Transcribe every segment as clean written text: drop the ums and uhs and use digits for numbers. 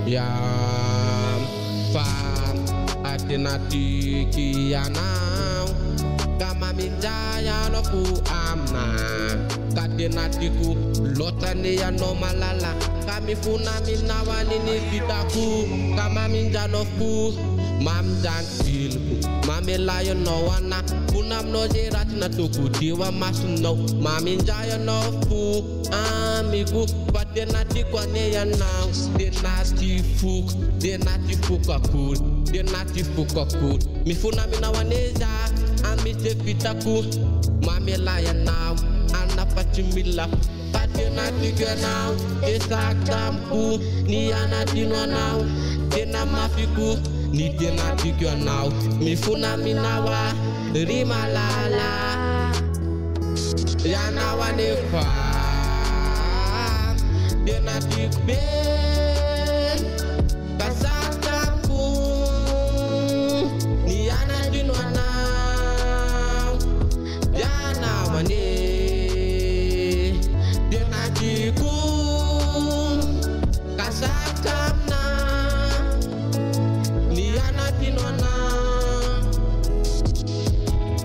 Yam fam atinati kianau kama minjaya no ku amna kadenatiku lotane ya no malala kami funa minawani ni bidaku kama minjano ku mam jantilku mamelayo no wana punam no jerat na tuku diwa masno maminjaya no ku amigu padenati kwane ya now denati fuk akul denati fuk akul mifuna minawaneza amite pitaku mamelaya now anapachimila padenati now esaktamku ni anadino now dena mafiku ni denati now mifuna minawa rimalala yana wanefa denati be kasaktamku ni anadino now yana wane denati ku kasaktamna ni anadino now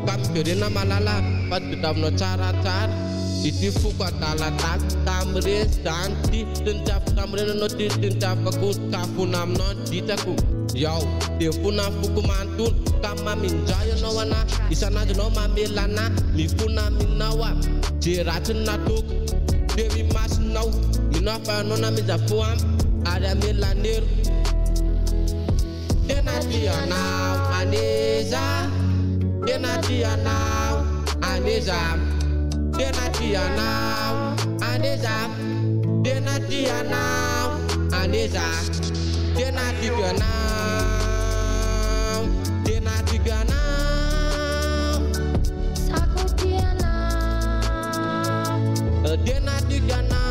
kampirina malala padudam no cara-cara iti fuka talatak tamres danti tentap tamren no tentap aku kapunam no ditaku yau te puna fuku mantun kama minjaya no wana isana no mamelana mi puna minawa jeratun natuk dewi mas no minafa no na mizapuam ada melanir denatia now aneza denatia now aneza denatia now aneza denatia now aneza denatia now denatia now Sakutia now denatia now